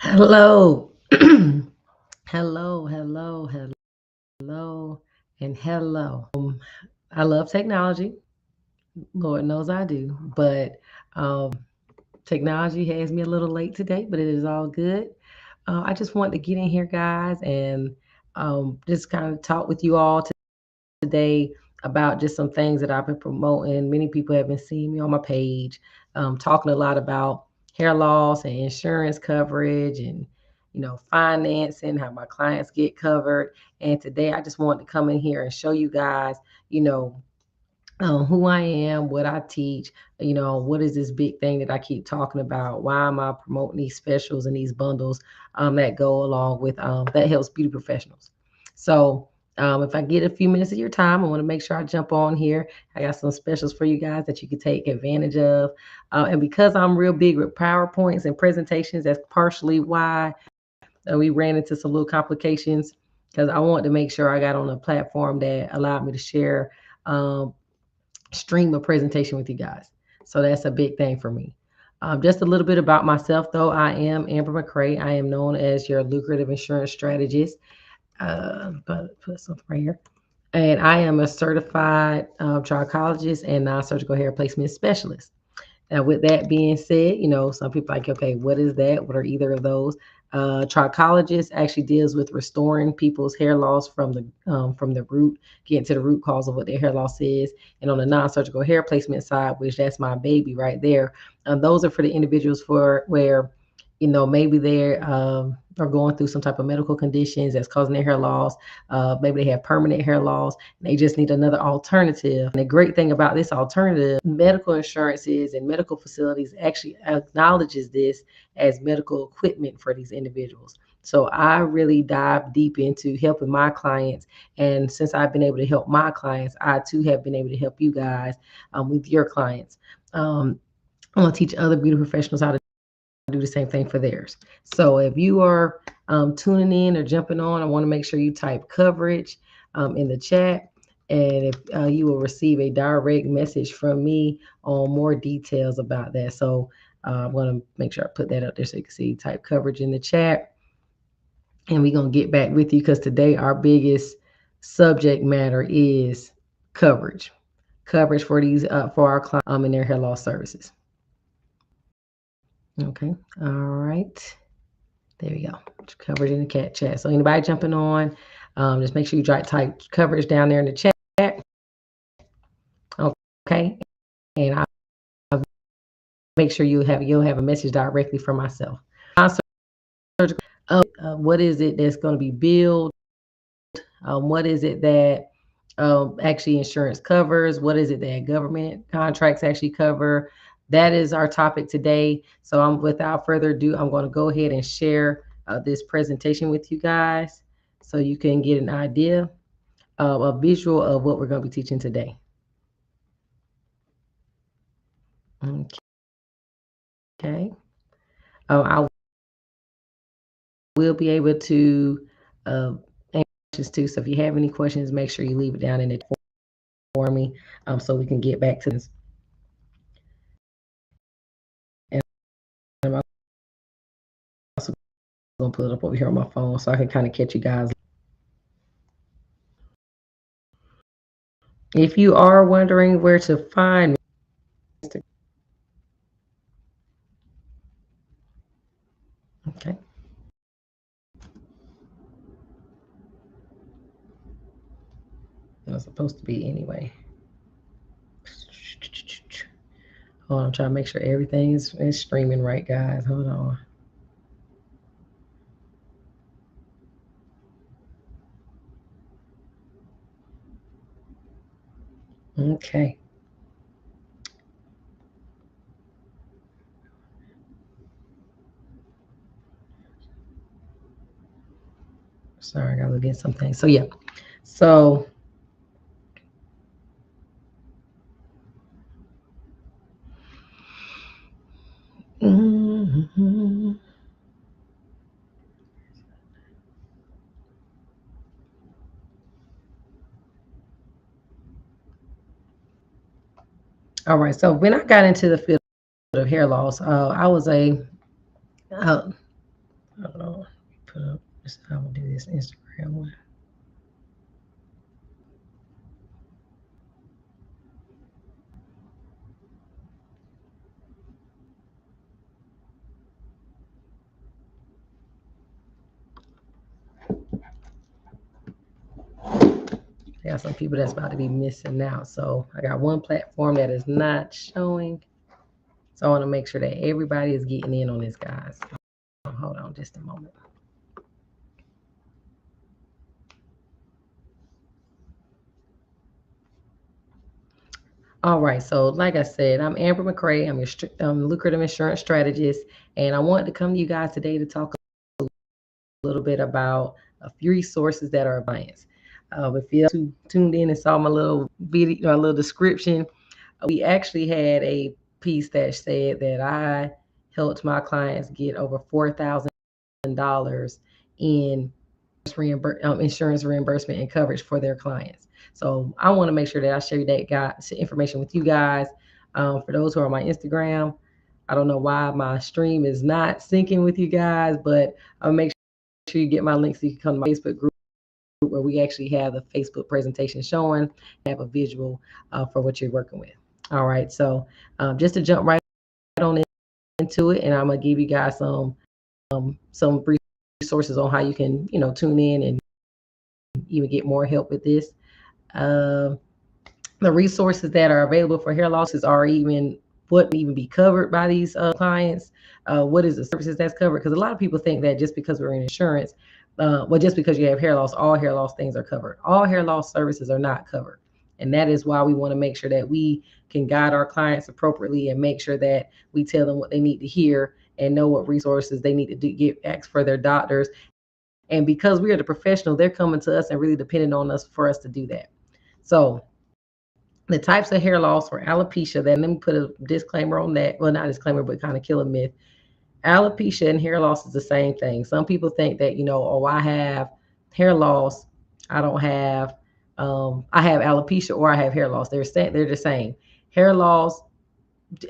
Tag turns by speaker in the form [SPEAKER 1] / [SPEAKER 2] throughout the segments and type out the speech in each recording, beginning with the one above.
[SPEAKER 1] Hello. Hello, hello, hello, and hello. I love technology. Lord knows I do. But technology has me a little late today, but it is all good. I just want to get in here, guys, and just kind of talk with you all today about just some things that I've been promoting. Many people have been seeing me on my page, talking a lot about hair loss and insurance coverage and financing, how my clients get covered. And today I just wanted to come in here and show you guys, you know, who I am, what I teach, what is this big thing that I keep talking about? Why am I promoting these specials and these bundles that go along with that helps beauty professionals? So if I get a few minutes of your time, I want to make sure I jump on here. I got some specials for you guys that you can take advantage of. And because I'm real big with PowerPoints and presentations, that's partially why we ran into some little complications because I wanted to make sure I got on a platform that allowed me to share um, stream a presentation with you guys. So that's a big thing for me. Just a little bit about myself, though. I am Amber McCray. I am known as your lucrative insurance strategist. But put something right here. And I am a certified trichologist and non-surgical hair placement specialist. Now, with that being said, some people are like, okay, what is that? What are either of those? Trichologist actually deals with restoring people's hair loss from the root, getting to the root cause of what their hair loss is. And on the non-surgical hair placement side, which that's my baby right there, those are for the individuals for where maybe they are going through some type of medical conditions that's causing their hair loss. Maybe they have permanent hair loss and they just need another alternative. And the great thing about this alternative, medical insurances and medical facilities actually acknowledges this as medical equipment for these individuals. So I really dive deep into helping my clients. And since I've been able to help my clients, I too have been able to help you guys with your clients. I want to teach other beauty professionals how to do the same thing for theirs. So if you are tuning in or jumping on, I want to make sure you type coverage in the chat. And if you will receive a direct message from me on more details about that. So I'm going to make sure I put that up there so you can see type coverage in the chat. And we're going to get back with you because today our biggest subject matter is coverage. Coverage for these for our clients in their hair loss services. Okay. All right. There we go. Coverage in the cat chat. So anybody jumping on, just make sure you type coverage down there in the chat. Okay. And I'll make sure you'll have a message directly from myself. What is it that's going to be billed? What is it that actually insurance covers? What is it that government contracts actually cover? That is our topic today. So without further ado, I'm going to go ahead and share this presentation with you guys so you can get an idea, a visual of what we're going to be teaching today. Okay. I will be able to answer too. So if you have any questions, make sure you leave it down in the for me so we can get back to this. And I'm also going to put it up over here on my phone so I can kind of catch you guys. If you are wondering where to find me, okay. It was supposed to be anyway. Hold on, I'm trying to make sure everything is streaming right, guys. Hold on. Okay. Sorry, I gotta look at something. So yeah. So all right. So when I got into the field of hair loss, I was a Hold on. Put up. I'm gonna do this Instagram one. I got some people that's about to be missing out. So I got one platform that is not showing. So I want to make sure that everybody is getting in on this, guys. Hold on just a moment. All right. So, like I said, I'm Amber McCray. I'm your lucrative insurance strategist, and I wanted to come to you guys today to talk a little bit about a few resources that are advanced. If you tuned in and saw my little video, my little description, we actually had a piece that said that I helped my clients get over $4,000 in insurance reimbursement and coverage for their clients. So I want to make sure that I share that information with you guys. For those who are on my Instagram, I don't know why my stream is not syncing with you guys, but I'll make sure you get my link so you can come to my Facebook group where we actually have the Facebook presentation showing, have a visual for what you're working with. All right, so just to jump right on into it, and I'm gonna give you guys some resources on how you can tune in and even get more help with this. Uh, the resources that are available for hair losses are even what even be covered by these clients. What is the services that's covered? Because a lot of people think that just because we're in insurance, well, just because you have hair loss, all hair loss things are covered. All hair loss services are not covered. And that is why we want to make sure that we can guide our clients appropriately and make sure that we tell them what they need to hear and know what resources they need to get ask for their doctors. And because we are the professional, they're coming to us and really depending on us for us to do that. So the types of hair loss for alopecia, then let me put a disclaimer on that. Well, not disclaimer, but kind of kill a myth. Alopecia and hair loss is the same thing. Some people think that, oh, I have hair loss. I don't have, I have alopecia or I have hair loss. They're the same. Hair loss,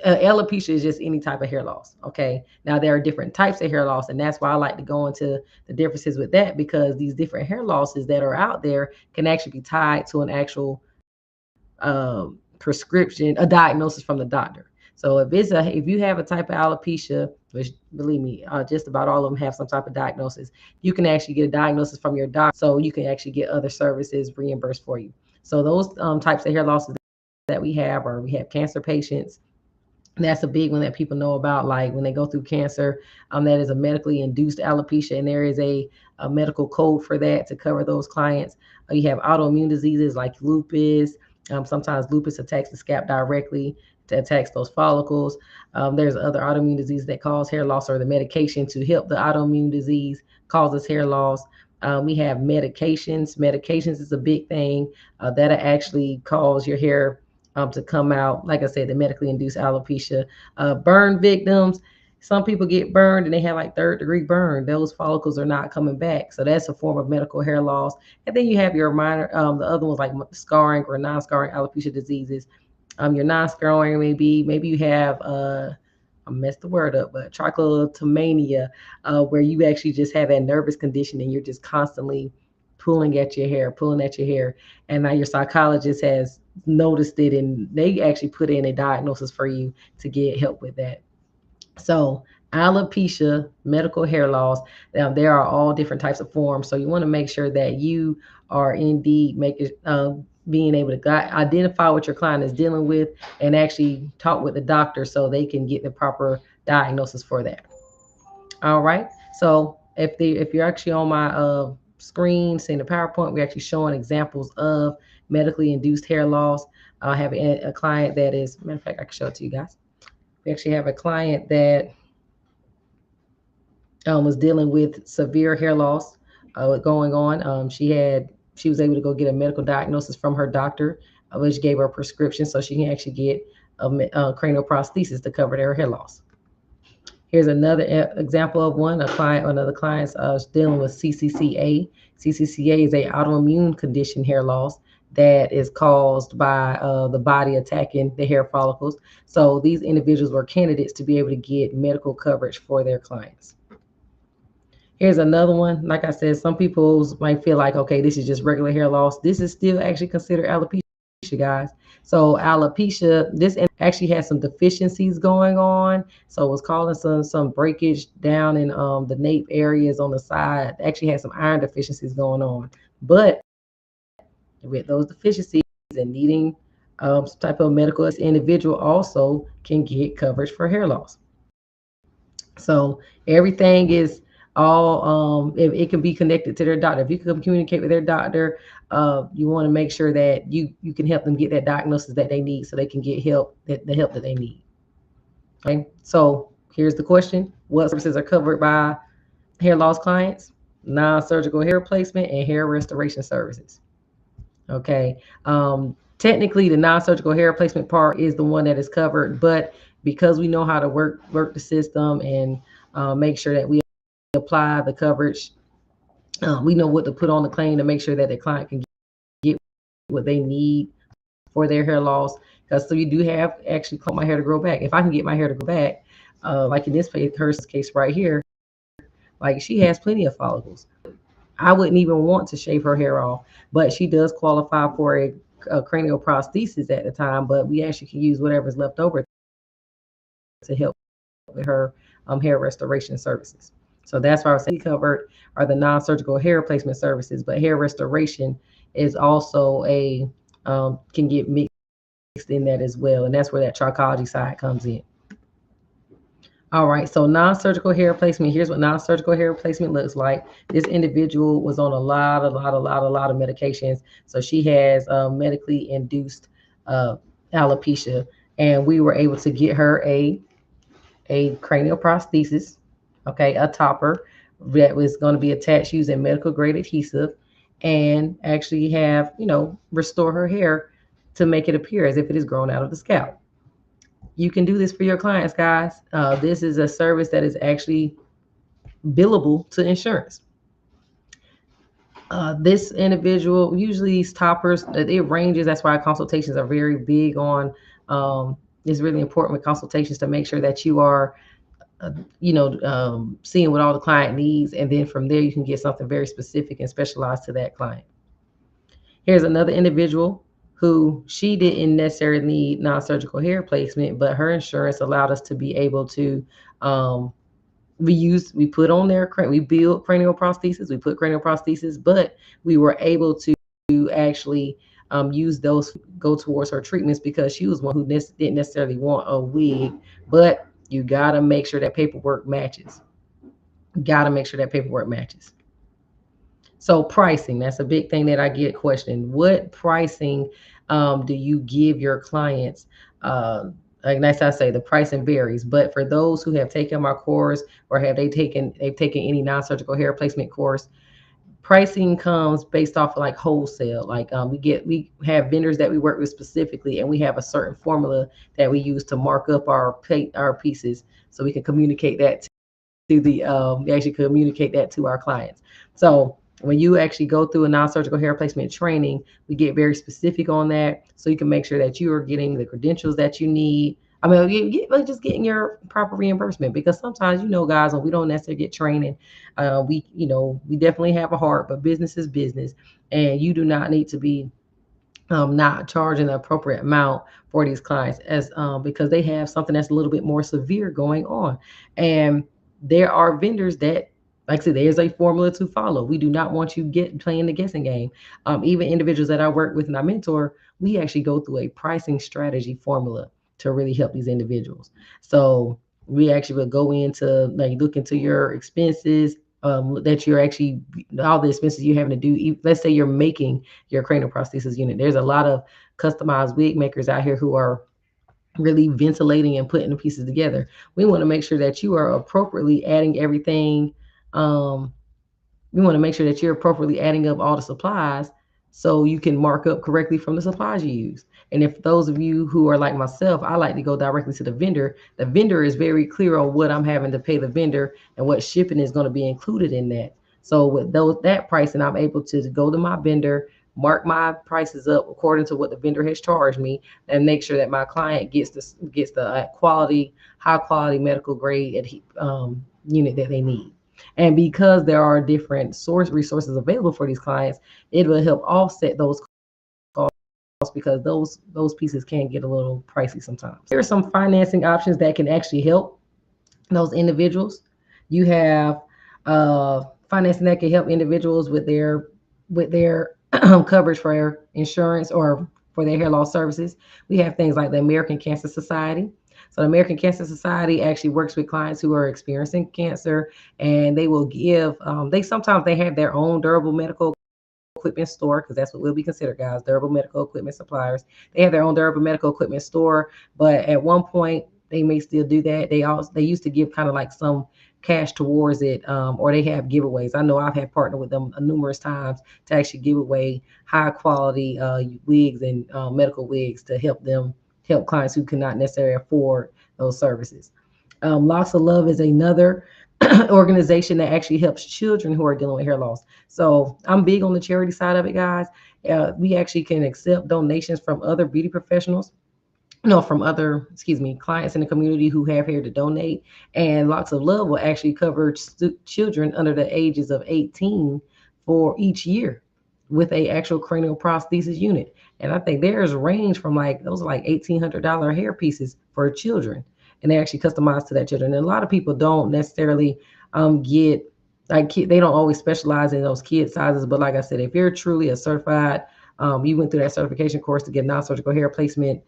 [SPEAKER 1] alopecia is just any type of hair loss. Okay. Now there are different types of hair loss, and that's why I like to go into the differences with that, because these different hair losses that are out there can actually be tied to an actual prescription, a diagnosis from the doctor. So if you have a type of alopecia, which believe me, just about all of them have some type of diagnosis, you can actually get a diagnosis from your doctor, so you can actually get other services reimbursed for you. So those types of hair losses that we have cancer patients. That's a big one that people know about, like when they go through cancer, that is a medically induced alopecia, and there is a medical code for that to cover those clients. You have autoimmune diseases like lupus. Sometimes lupus attacks the scalp directly to attacks those follicles. There's other autoimmune diseases that cause hair loss, or the medication to help the autoimmune disease causes hair loss. We have medications. Medications is a big thing that actually cause your hair to come out. Like I said, the medically induced alopecia. Burn victims. Some people get burned and they have like third-degree burn. Those follicles are not coming back. So that's a form of medical hair loss. And then you have your minor, the other ones like scarring or non-scarring alopecia diseases. Your non-scarring maybe you have I messed the word up, but trichotillomania, where you actually just have that nervous condition and you're just constantly pulling at your hair, and now your psychologist has noticed it and they actually put in a diagnosis for you to get help with that. So alopecia, medical hair loss, there are all different types of forms. So you want to make sure that you are indeed making being able to identify what your client is dealing with and actually talk with the doctor so they can get the proper diagnosis for that. All right. So if you're actually on my screen seeing the PowerPoint, we're actually showing examples of medically induced hair loss. I have a client that is, matter of fact, I can show it to you guys. We actually have a client that was dealing with severe hair loss going on. She was able to go get a medical diagnosis from her doctor, which gave her a prescription so she can actually get a cranial prosthesis to cover their hair loss. Here's another example of another client's dealing with CCCA. CCCA is a autoimmune condition hair loss that is caused by the body attacking the hair follicles. So these individuals were candidates to be able to get medical coverage for their clients. Here's another one. Like I said, some people might feel like, okay, this is just regular hair loss. This is still actually considered alopecia, guys. So alopecia, this actually has some deficiencies going on. So it was causing some breakage down in the nape areas on the side. Actually has some iron deficiencies going on. But with those deficiencies and needing some type of medical, individual also can get coverage for hair loss. So everything is all it can be connected to their doctor. If you can communicate with their doctor, you want to make sure that you can help them get that diagnosis that they need so they can get help the help that they need. Okay. So here's the question: what services are covered by hair loss clients? Non-surgical hair replacement and hair restoration services. Okay. Technically, the non-surgical hair replacement part is the one that is covered, but because we know how to work the system and make sure that we apply the coverage, we know what to put on the claim to make sure that the client can get what they need for their hair loss. Because so you do have actually my hair to grow back. If I can get my hair to grow back, like in this case right here, like she has plenty of follicles. I wouldn't even want to shave her hair off, but she does qualify for a cranial prosthesis at the time. But we actually can use whatever's left over to help with her hair restoration services. So that's why I was saying covered are the non-surgical hair replacement services, but hair restoration is also can get mixed in that as well, and that's where that trichology side comes in. All right, so non-surgical hair replacement. Here's what non-surgical hair replacement looks like. This individual was on a lot of medications, so she has medically induced alopecia, and we were able to get her a cranial prosthesis, okay, a topper that was going to be attached using medical grade adhesive, and actually have restore her hair to make it appear as if it is grown out of the scalp. You can do this for your clients, guys. This is a service that is actually billable to insurance. This individual, usually these toppers, it ranges. That's why consultations are very big on. It's really important with consultations to make sure that you are, seeing what all the client needs, and then from there you can get something very specific and specialized to that client. Here's another individual who she didn't necessarily need non-surgical hair replacement, but her insurance allowed us to be able to we put on there, we build cranial prosthesis, we put cranial prosthesis, but we were able to actually use those go towards her treatments because she was one who didn't necessarily want a wig, but you gotta make sure that paperwork matches. So pricing, that's a big thing that I get questioned. What pricing do you give your clients? Like as I say, the pricing varies. But for those who have taken my course or they've taken any non-surgical hair replacement course, pricing comes based off of like wholesale. Like we have vendors that we work with specifically, and we have a certain formula that we use to mark up our pieces, so we can communicate that to we actually communicate that to our clients. So when you actually go through a non-surgical hair replacement training, we get very specific on that, so you can make sure that you are getting the credentials that you need. I mean, just getting your proper reimbursement, because sometimes, guys, when we don't necessarily get training, we definitely have a heart, but business is business, and you do not need to be not charging the appropriate amount for these clients as because they have something that's a little bit more severe going on. And there are vendors that, like I said, there's a formula to follow. We do not want you playing the guessing game. Even individuals that I work with and I mentor, we actually go through a pricing strategy formula to really help these individuals. So we actually will go into look into your expenses, that you're actually all the expenses you're having to do. Let's say you're making your cranial prosthesis unit. There's a lot of customized wig makers out here who are really ventilating and putting the pieces together. We want to make sure that you are appropriately adding everything. We want to make sure that you're appropriately adding up all the supplies so you can mark up correctly from the supplies you use. And if those of you who are like myself, I like to go directly to the vendor. The vendor is very clear on what I'm having to pay the vendor and what shipping is going to be included in that. So with that pricing, I'm able to go to my vendor, mark my prices up according to what the vendor has charged me, and make sure that my client gets the high quality medical grade unit that they need. And because there are different source resources available for these clients, it will help offset those because those pieces can get a little pricey sometimes. Here are some financing options that can actually help those individuals. You have financing that can help individuals with their coverage for insurance or for their hair loss services. We have things like the American Cancer Society. So the American Cancer Society actually works with clients who are experiencing cancer, and they will give. They have their own durable medical equipment store, because that's what will be considered, guys, durable medical equipment suppliers. They have their own durable medical equipment store, but at one point they may still do that. They used to give kind of like some cash towards it, or they have giveaways. I know I've had partnered with them numerous times to actually give away high quality wigs and medical wigs to help clients who cannot necessarily afford those services. Locks of Love is another organization that actually helps children who are dealing with hair loss. So I'm big on the charity side of it, guys. We actually can accept donations from other beauty professionals, no, from other, excuse me, clients in the community who have hair to donate. And Locks of Love will actually cover children under the ages of 18 for each year with a actual cranial prosthesis unit. And I think theirs range from like those are like $1,800 hair pieces for children, and they actually customize to that children. And a lot of people don't necessarily get like they don't always specialize in those kid sizes. But like I said, if you're truly a certified, you went through that certification course to get non-surgical hair placement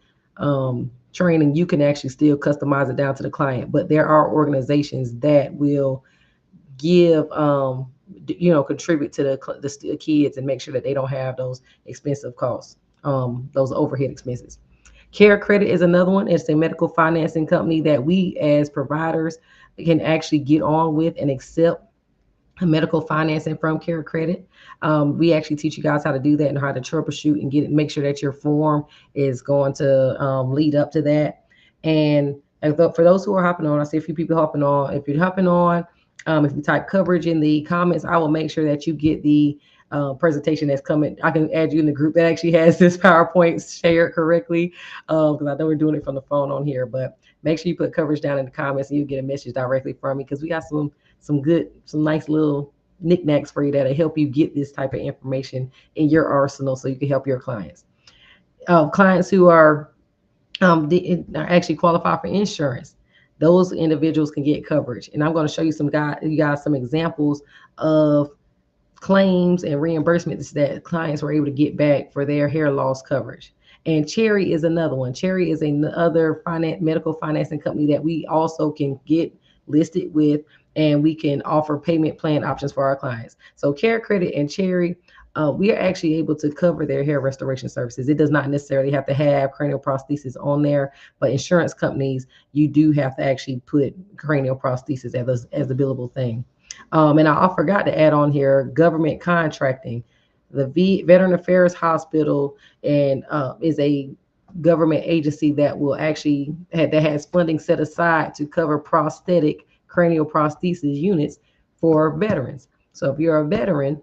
[SPEAKER 1] training, you can actually still customize it down to the client. But there are organizations that will give contribute to the kids and make sure that they don't have those expensive costs, those overhead expenses. Care Credit is another one. It's a medical financing company that we as providers can actually get on with and accept medical financing from Care Credit. We actually teach you guys how to do that and how to troubleshoot and make sure that your form is going to lead up to that. And for those who are hopping on, I see a few people hopping on. If you're hopping on, if you type coverage in the comments, I will make sure that you get the presentation that's coming. I can add you in the group that actually has this PowerPoint shared correctly, because I know we're doing it from the phone on here. But make sure you put coverage down in the comments and you get a message directly from me, because we got some nice little knickknacks for you that'll help you get this type of information in your arsenal so you can help your clients. Clients who are actually qualify for insurance, those individuals can get coverage. And I'm going to show you you guys some examples of claims and reimbursements that clients were able to get back for their hair loss coverage. And Cherry is another one. Cherry is another medical financing company that we also can get listed with, and we can offer payment plan options for our clients. So Care Credit and Cherry, we are actually able to cover their hair restoration services. It does not necessarily have to have cranial prosthesis on there, but insurance companies, you do have to actually put cranial prosthesis as a billable thing. And I forgot to add on here government contracting. The Veteran Affairs Hospital and is a government agency that will actually that has funding set aside to cover prosthetic cranial prosthesis units for veterans. So if you're a veteran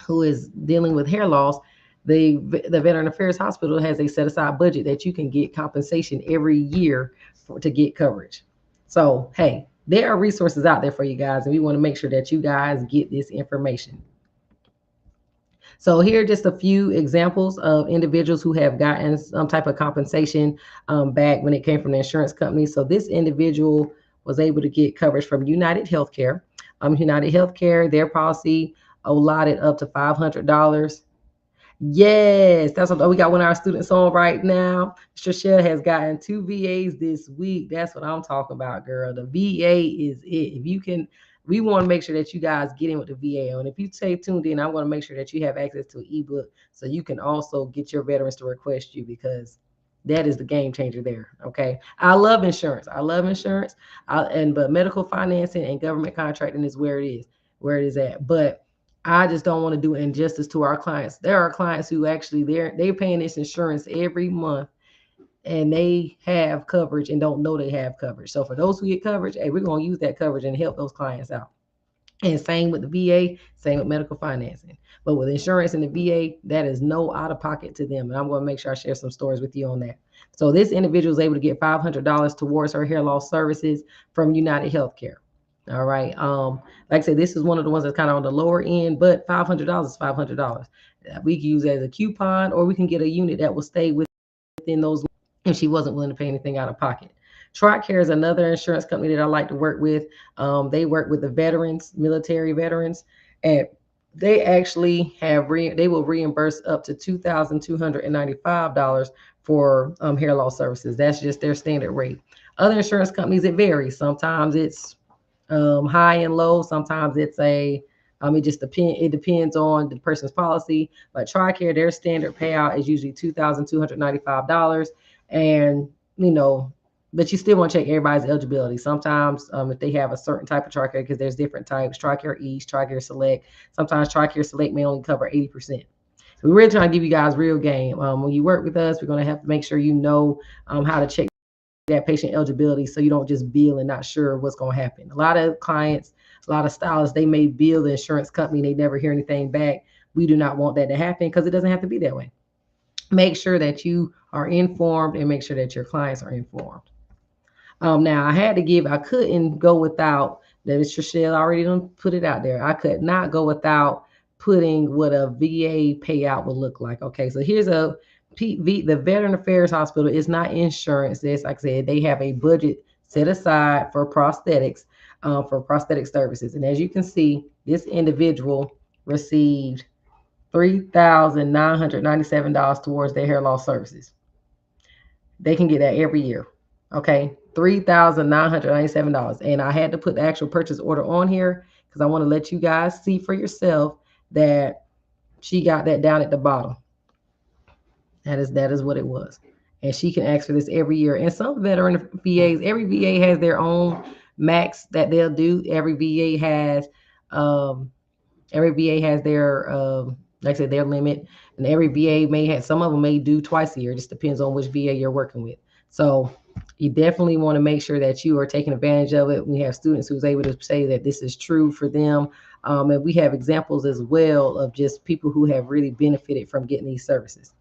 [SPEAKER 1] who is dealing with hair loss, the Veteran Affairs Hospital has a set aside budget that you can get compensation every year to get coverage. So hey, there are resources out there for you guys, and we want to make sure that you guys get this information. So here are just a few examples of individuals who have gotten some type of compensation back when it came from the insurance company. So this individual was able to get coverage from United Healthcare. United Healthcare, their policy allotted up to $500. Yes, that's what we got one of our students on right now. Trishelle has gotten 2 VAs this week. That's what I'm talking about, girl. The VA is it. If you can, we want to make sure that you guys get in with the VA. And if you stay tuned in, I want to make sure that you have access to an ebook so you can also get your veterans to request you, because that is the game changer there. Okay. I love insurance. But medical financing and government contracting is where it is at. But I just don't want to do injustice to our clients. There are clients who actually they're paying this insurance every month, and they have coverage and don't know they have coverage. So for those who get coverage, hey, we're going to use that coverage and help those clients out. And same with the VA, same with medical financing. But with insurance and the VA, that is no out of pocket to them. And I'm going to make sure I share some stories with you on that. So this individual is able to get $500 towards her hair loss services from United Healthcare. All right. Like I said, this is one of the ones that's kind of on the lower end, but $500 is $500. We can use it as a coupon, or we can get a unit that will stay within those if she wasn't willing to pay anything out of pocket. TRICARE is another insurance company that I like to work with. They work with the veterans, military veterans, and they actually they will reimburse up to $2,295 for hair loss services. That's just their standard rate. Other insurance companies, it varies. Sometimes it's high and low. Sometimes it's it just depend. It depends on the person's policy. But TRICARE, their standard payout is usually $2,295, and you know, but you still want to check everybody's eligibility. Sometimes, if they have a certain type of TRICARE, because there's different types: TRICARE East, TRICARE Select. Sometimes TRICARE Select may only cover 80%. So we're really trying to give you guys real game. When you work with us, we're going to have to make sure you know how to check that patient eligibility, so you don't just bill and not sure what's going to happen. A lot of clients, a lot of stylists, they may bill the insurance company and they never hear anything back. We do not want that to happen, because it doesn't have to be that way. Make sure that you are informed, and make sure that your clients are informed. Now I couldn't go without that. It's Trishelle already done put it out there. I could not go without putting what a VA payout would look like. Okay, so here's the Veteran Affairs Hospital is not insurance. This, like I said, they have a budget set aside for prosthetic services. And as you can see, this individual received $3,997 towards their hair loss services. They can get that every year. Okay, $3,997. And I had to put the actual purchase order on here because I want to let you guys see for yourself that she got that down at the bottom. That is what it was. And she can ask for this every year. And some veteran VAs, every VA has their own max that they'll do. Um, every VA has their like I said, their limit. And every VA may have, some of them may do twice a year. It just depends on which VA you're working with. So you definitely want to make sure that you are taking advantage of it. We have students who's able to say that this is true for them. And we have examples as well of just people who have really benefited from getting these services.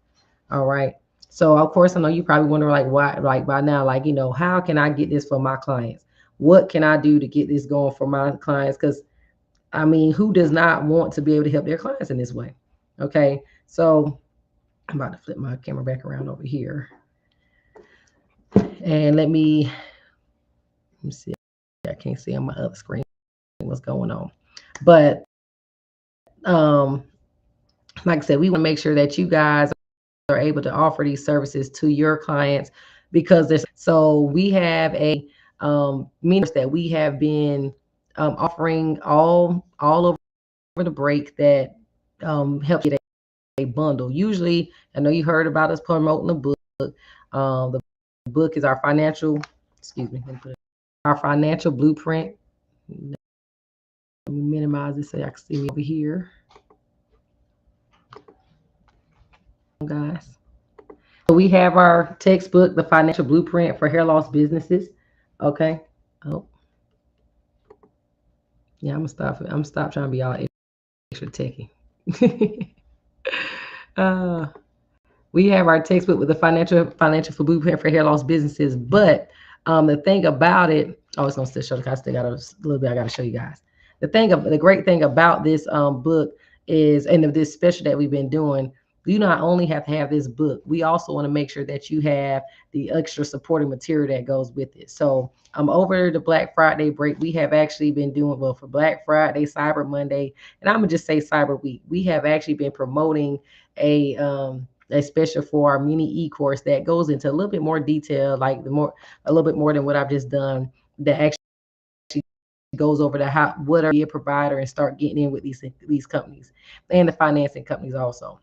[SPEAKER 1] All right. So of course, I know you probably wonder like why, like by now, like, how can I get this for my clients? What can I do to get this going for my clients? Because I mean, who does not want to be able to help their clients in this way? Okay. So I'm about to flip my camera back around over here. And let me see. I can't see on my other screen what's going on. But like I said, we want to make sure that you guys are able to offer these services to your clients, because we have a means that we have been offering all over the break that help get a bundle. Usually, I know you heard about us promoting the book. The book is our financial, excuse me, our financial blueprint. Let me minimize this so y'all can see me over here, guys. So we have our textbook, The Financial Blueprint for Hair Loss Businesses. Okay. Oh, yeah, I'm gonna stop trying to be all extra techie. uh, we have our textbook with the financial blueprint for hair loss businesses. But the thing about it, oh, it's gonna still show. I still got a little bit. I got to show you guys. The great thing about this book is, and of this special that we've been doing, you not only have to have this book, we also want to make sure that you have the extra supporting material that goes with it. So over the Black Friday break, we have actually been doing, well, for Black Friday, Cyber Monday, and I'm gonna just say Cyber Week, we have actually been promoting a special for our mini e-course that goes into a little bit more detail, like a little bit more than what I've just done, that actually goes over to what are be a provider and start getting in with these companies and the financing companies also.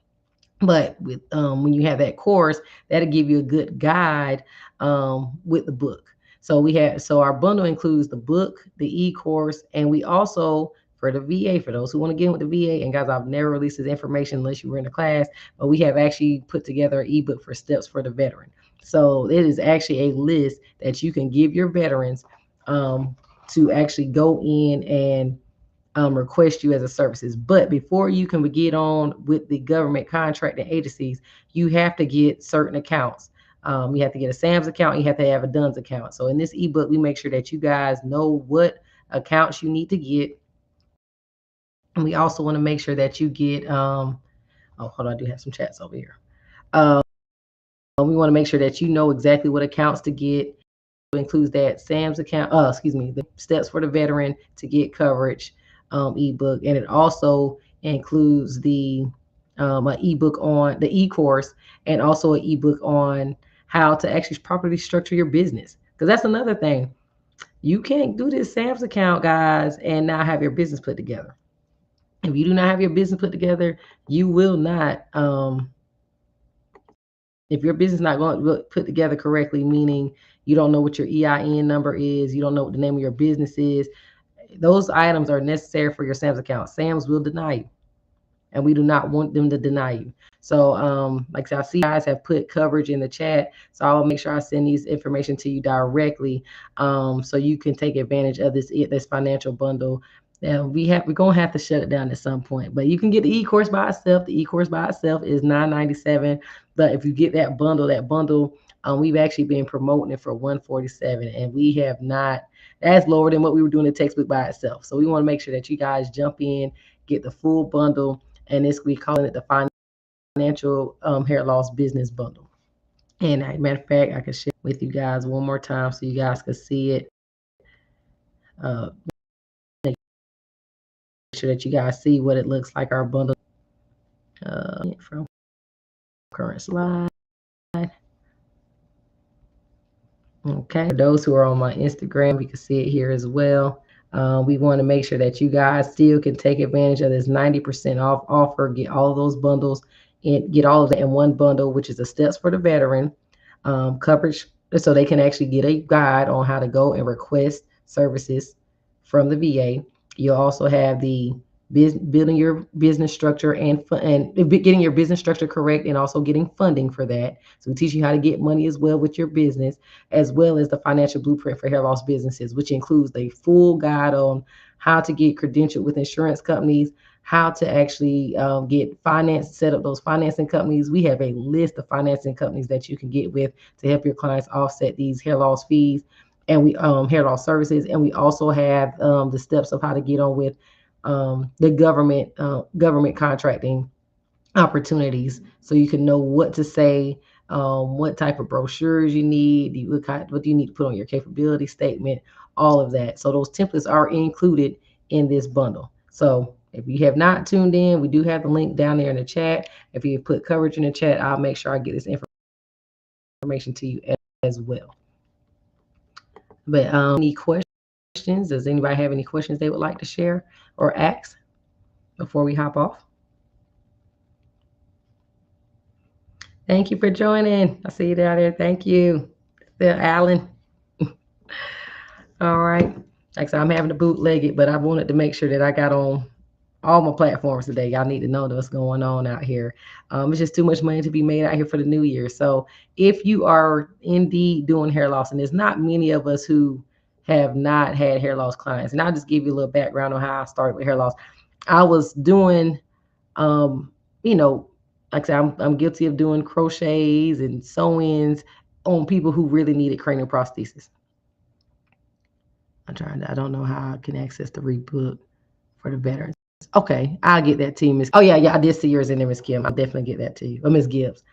[SPEAKER 1] But with when you have that course, that'll give you a good guide with the book. So our bundle includes the book, the e-course, and we also, for the VA, for those who want to get in with the VA, and guys, I've never released this information unless you were in the class, but we have actually put together an ebook for steps for the veteran. So it is actually a list that you can give your veterans to actually go in and request you as a services. But before you can get on with the government contracting agencies, you have to get certain accounts. You have to get a SAMS account. You have to have a DUNS account. So in this ebook, we make sure that you guys know what accounts you need to get. And we also want to make sure that you get, oh, hold on, I do have some chats over here. We want to make sure that you know exactly what accounts to get. Includes that Sam's account, the steps for the veteran to get coverage ebook, and it also includes the an ebook on the e-course, and also an ebook on how to actually properly structure your business. Because that's another thing, you can't do this Sam's account, guys, and not have your business put together. If you do not have your business put together, you will not. If your business not going to put together correctly, meaning you don't know what your EIN number is, you don't know what the name of your business is, those items are necessary for your Sam's account. Sam's will deny you, and we do not want them to deny you. So, like I said, I see you guys have put coverage in the chat, so I'll make sure I send these information to you directly, so you can take advantage of this financial bundle. And we're gonna have to shut it down at some point, but you can get the e-course by itself. The e-course by itself is $9.97, but if you get that bundle, we've actually been promoting it for $147, and we have not. That's lower than what we were doing the textbook by itself. So we want to make sure that you guys jump in, get the full bundle, and we calling it the financial hair loss business bundle. And as a matter of fact, I can share with you guys one more time so you guys can see it. Make sure that you guys see what it looks like, our bundle. From current slide. Okay, for those who are on my Instagram, you can see it here as well. We want to make sure that you guys still can take advantage of this 90% off offer, get all of those bundles, and get all of that in one bundle, which is the steps for the veteran coverage, so they can actually get a guide on how to go and request services from the VA. You'll also have the building your business structure and getting your business structure correct, and also getting funding for that. So we teach you how to get money as well with your business, as well as the financial blueprint for hair loss businesses, which includes the full guide on how to get credentialed with insurance companies, how to actually get finance, set up those financing companies. We have a list of financing companies that you can get with to help your clients offset these hair loss fees, and we hair loss services. And we also have the steps of how to get on with the government contracting opportunities, so you can know what to say, what type of brochures you need, what do you need to put on your capability statement, all of that. So those templates are included in this bundle. So if you have not tuned in, we do have the link down there in the chat. If you put coverage in the chat, I'll make sure I get this information to you as well. But any questions? Does anybody have any questions they would like to share or ask before we hop off? Thank you for joining. I see you down there. Thank you, Phil Allen. All right. Like I said, I'm having to bootleg it, but I wanted to make sure that I got on all my platforms today. Y'all need to know what's going on out here. It's just too much money to be made out here for the new year. So if you are indeed doing hair loss, and there's not many of us who have not had hair loss clients, and I'll just give you a little background on how I started with hair loss. I was doing, like I said, I'm guilty of doing crochets and sew-ins on people who really needed cranial prosthesis. I don't know how I can access the rebook for the veterans. Okay, I'll get that to you, Miss. Oh yeah, I did see yours in there, Miss Kim. I'll definitely get that to you. Or Miss Gibbs.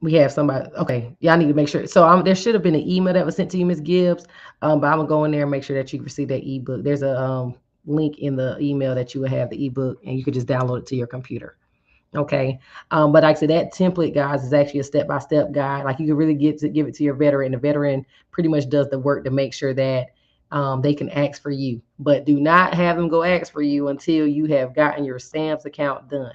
[SPEAKER 1] We have somebody. Okay, yeah, I need to make sure. So there should have been an email that was sent to you, Miss Gibbs. But I'm gonna go in there and make sure that you receive that ebook. There's a link in the email that you will have the ebook, and you could just download it to your computer. Okay. But like I said, that template, guys, is actually a step-by-step guide. Like, you can really give it to your veteran. The veteran pretty much does the work to make sure that they can ask for you. But do not have them go ask for you until you have gotten your SAMS account done.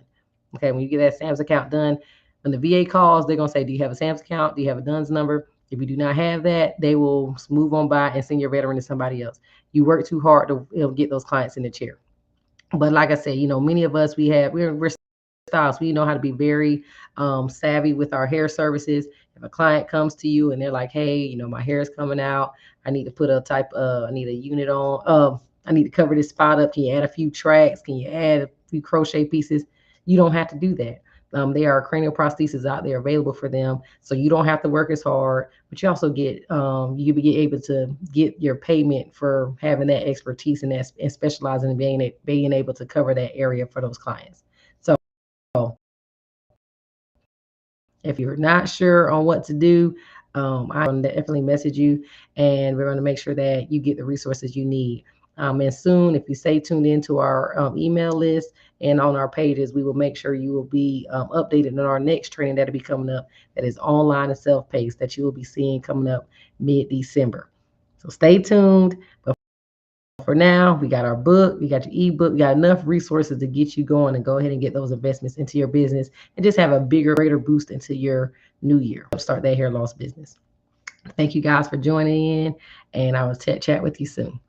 [SPEAKER 1] Okay. When you get that SAMS account done, when the VA calls, they're going to say, do you have a SAMS account? Do you have a DUNS number? If you do not have that, they will move on by and send your veteran to somebody else. You work too hard to get those clients in the chair. But like I said, many of us, we're stylists. We know how to be very savvy with our hair services. If a client comes to you and they're like, hey, my hair is coming out, I need to put I need a unit on, I need to cover this spot up. Can you add a few tracks? Can you add a few crochet pieces? You don't have to do that. There are cranial prostheses out there available for them, so you don't have to work as hard, but you also get you be able to get your payment for having that expertise and specializing in being able to cover that area for those clients. So if you're not sure on what to do, I'm going to definitely message you, and we're going to make sure that you get the resources you need. And soon, if you stay tuned into our email list and on our pages, we will make sure you will be updated on our next training that'll be coming up, that is online and self-paced, that you will be seeing coming up mid-December. So stay tuned. But for now, we got our book, we got your ebook, we got enough resources to get you going and go ahead and get those investments into your business and just have a bigger, greater boost into your new year. Start that hair loss business. Thank you guys for joining in, and I will chat with you soon.